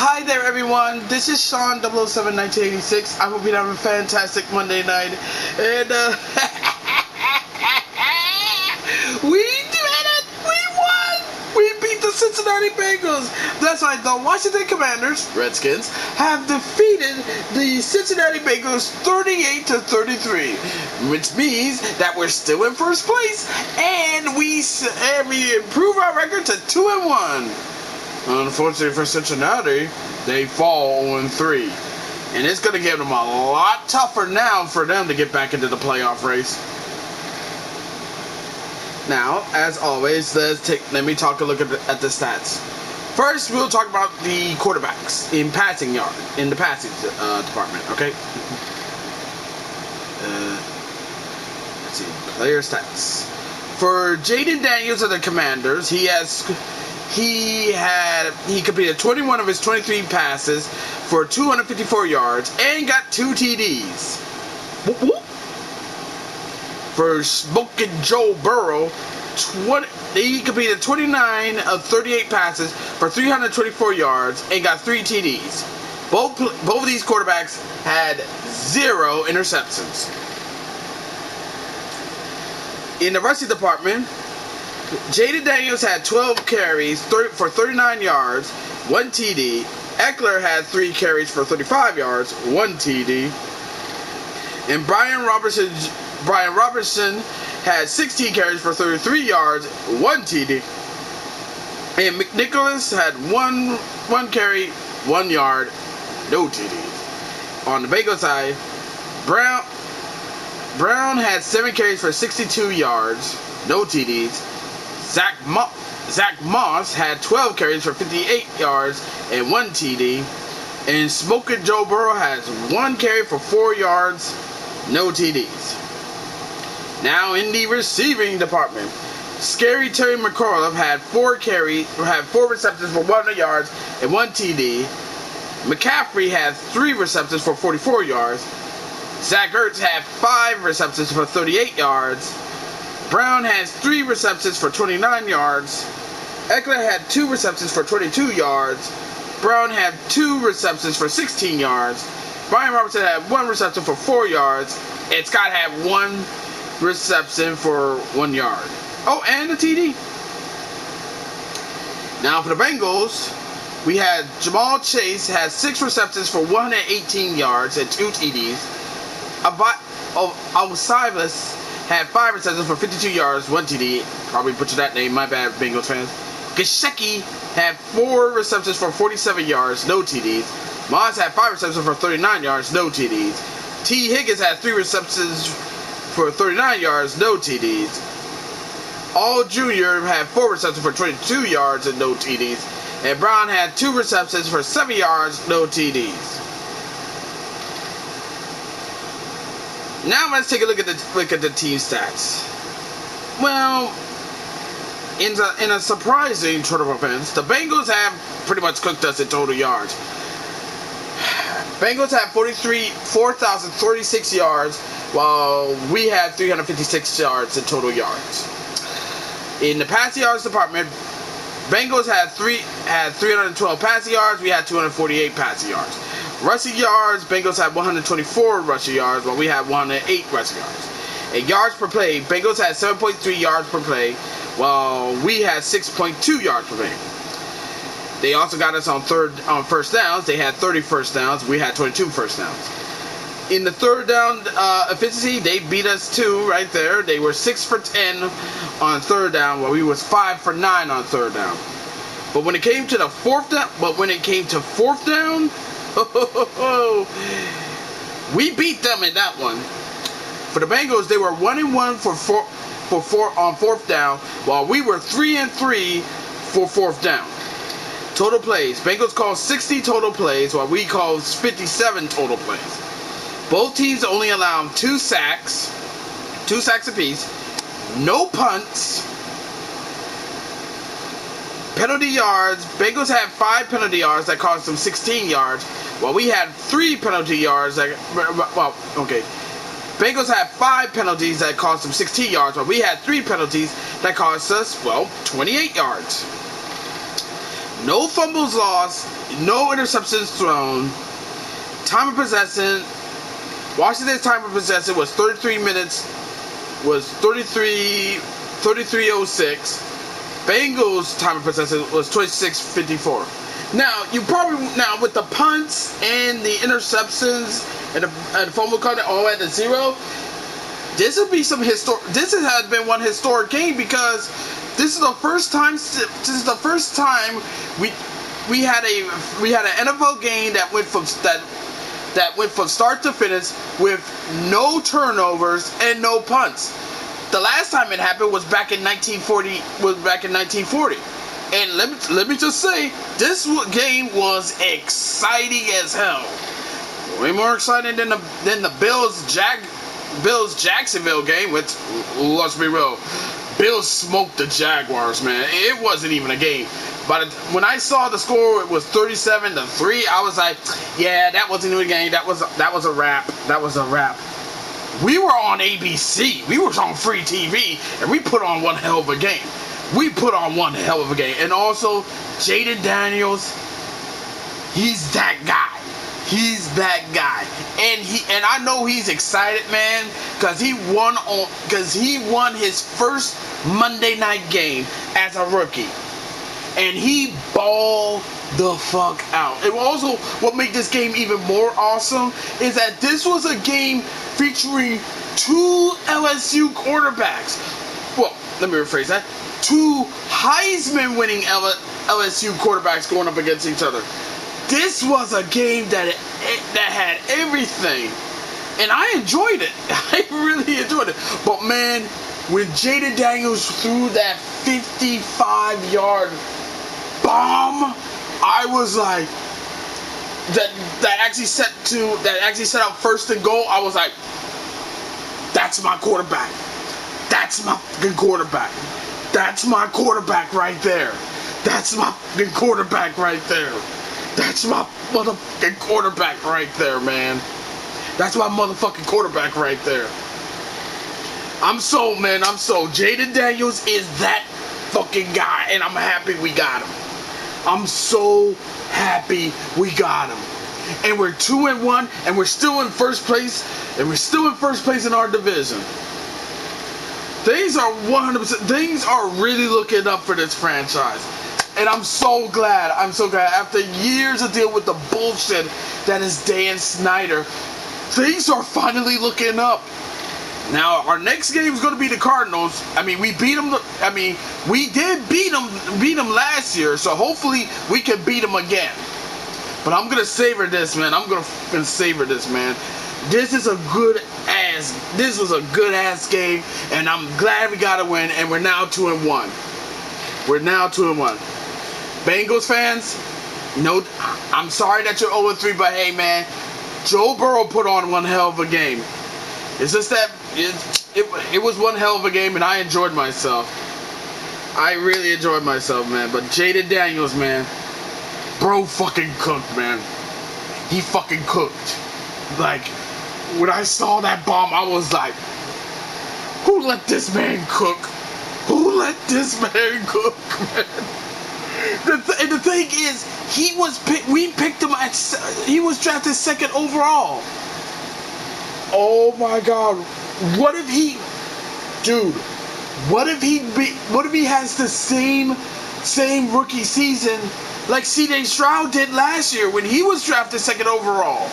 Hi there everyone, this is Sean 007 1986. I hope you're having a fantastic Monday night. And we did it! We won! We beat the Cincinnati Bengals! That's right, the Washington Commanders, Redskins, have defeated the Cincinnati Bengals 38-33. Which means that we're still in first place and we improve our record to 2-1. Unfortunately for Cincinnati, they fall 0-3. And it's going to give them a lot tougher now for them to get back into the playoff race. Now, as always, let me talk a look at the stats. First, we'll talk about the quarterbacks in the passing department, okay? Let's see, player stats. For Jaden Daniels of the Commanders, he completed 21 of his 23 passes for 254 yards and got 2 TDs. For Smoking Joe Burrow, he completed 29 of 38 passes for 324 yards and got 3 TDs. Both of these quarterbacks had 0 interceptions. In the rushing department, Jaden Daniels had 12 carries for 39 yards, 1 TD. Eckler had 3 carries for 35 yards, 1 TD. And Brian Robertson had 16 carries for 33 yards, 1 TD. And McNicholas had one carry, 1 yard, no TDs. On the Bengals side, Brown had 7 carries for 62 yards, no TDs. Zach Moss had 12 carries for 58 yards and 1 TD. And Smoking Joe Burrow has 1 carry for 4 yards, no TDs. Now in the receiving department, Scary Terry McAuliffe had 4 receptions for 100 yards and 1 TD. McCaffrey had 3 receptions for 44 yards. Zach Ertz had 5 receptions for 38 yards. Brown has 3 receptions for 29 yards. Eckler had 2 receptions for 22 yards. Brown had 2 receptions for 16 yards. Brian Robertson had 1 reception for 4 yards. And Scott had 1 reception for 1 yard. Oh, and a TD. Now for the Bengals, we had Jamal Chase had 6 receptions for 118 yards and 2 TDs. Osiris had 5 receptions for 52 yards, 1 TD. Probably butchered that name, my bad, Bengals fans. Gesicki had 4 receptions for 47 yards, no TDs. Moss had 5 receptions for 39 yards, no TDs. T. Higgins had 3 receptions for 39 yards, no TDs. All Jr. had 4 receptions for 22 yards and no TDs. And Brown had 2 receptions for 7 yards, no TDs. Now let's take a look at the team stats. Well, in a surprising turn of events, the Bengals have pretty much cooked us in total yards. Bengals have 4,036 yards, while we had 356 yards in total yards. In the passing yards department, Bengals had 312 passing yards, we had 248 passing yards. Rushing yards, Bengals had 124 rushing yards, while we had 108 rushing yards. And yards per play, Bengals had 7.3 yards per play, while we had 6.2 yards per play. They also got us on first downs. They had 30 first downs. We had 22 first downs. In the third down efficiency, they beat us too right there. They were 6 for 10 on third down, while we was 5 for 9 on third down. But when it came to fourth down, we beat them in that one. For the Bengals, they were 1-1 on fourth down, while we were 3-3 for fourth down. Total plays. Bengals called 60 total plays, while we called 57 total plays. Both teams only allowed 2 sacks apiece, no punts. Penalty yards, Bengals had 5 penalty yards that cost them 16 yards, while we had 3 penalty yards Bengals had 5 penalties that cost them 16 yards, while we had 3 penalties that cost us, 28 yards. no fumbles lost, no interceptions thrown. Time of possession, Washington's time of possession was 33 minutes, was 33:06. Bengals' time of possession was 26:54. Now with the punts and the interceptions and the fumble call all at the zero, this would be some historic. This has been one historic game because this is the first time. We had an NFL game that went from start to finish with no turnovers and no punts. The last time it happened was back in 1940. And let me just say, this game was exciting as hell. Way more exciting than the Bills Jacksonville game, which, let's be real, Bills smoked the Jaguars, man. It wasn't even a game. But when I saw the score, it was 37-3. I was like, yeah, that wasn't even a game. That was a wrap. That was a wrap. We were on ABC. We were on free TV, and we put on one hell of a game. And also, Jaden Daniels, he's that guy. And I know he's excited, man, because he won his first Monday night game as a rookie. And he balled the fuck out. And also, what made this game even more awesome is that this was a game featuring two LSU quarterbacks. Well, let me rephrase that. Two Heisman winning LSU quarterbacks going up against each other. This was a game that had everything. And I enjoyed it. I really enjoyed it. But man, when Jaden Daniels threw that 55-yard bomb, I was like, that actually set up first and goal. I was like, that's my quarterback. That's my fucking quarterback. That's my quarterback right there. That's my fucking quarterback right there. That's my motherfucking quarterback right there, man. That's my motherfucking quarterback right there. I'm sold. Jaden Daniels is that fucking guy, and I'm happy we got him. I'm so happy we got him. And we're 2-1, and we're still in first place, in our division. Things are really looking up for this franchise. And I'm so glad. After years of dealing with the bullshit that is Dan Snyder, things are finally looking up. Now, our next game is going to be the Cardinals. I mean, we beat them. We did beat them last year, so hopefully we can beat them again. But I'm gonna savor this, man. This was a good ass game, and I'm glad we got a win. And we're now 2-1. Bengals fans, I'm sorry that you're 0-3, but hey, man, Joe Burrow put on one hell of a game. It's just that it was one hell of a game, and I enjoyed myself. I really enjoyed myself, man. But Jaden Daniels, man, bro fucking cooked, man. He fucking cooked. Like, when I saw that bomb, I was like, who let this man cook? Man? And the thing is, he was drafted second overall. Oh my God! What if he has the same rookie season like C.J. Stroud did last year when he was drafted second overall?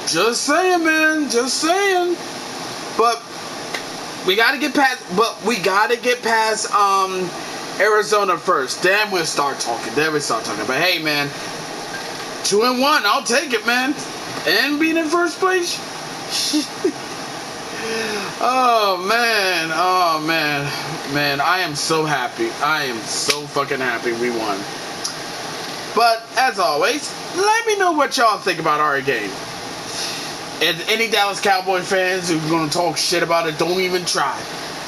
Just saying, man. But we gotta get past Arizona first. Then we'll start talking. But hey, man, 2-1. I'll take it, man. And being in first place. Oh man, I am so happy. I am so fucking happy we won. But as always, let me know what y'all think about our game. And any Dallas Cowboy fans who's gonna talk shit about it, don't even try.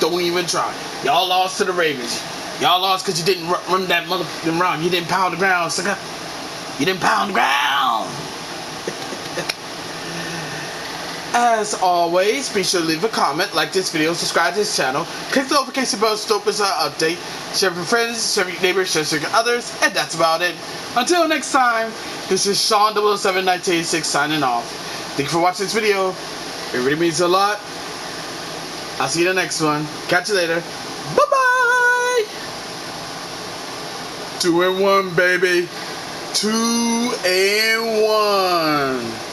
Y'all lost to the Ravens. Y'all lost because you didn't run that motherfucking route. You didn't pound the ground, sucker. You didn't pound the ground. As always, be sure to leave a comment, like this video, subscribe to this channel, click the notification bell so don't miss an update, share with your friends, share with your neighbors, share with others, and that's about it. Until next time, this is Sean 0071986 signing off. Thank you for watching this video. It really means a lot. I'll see you in the next one. Catch you later. Bye-bye! 2-1, baby. 2-1.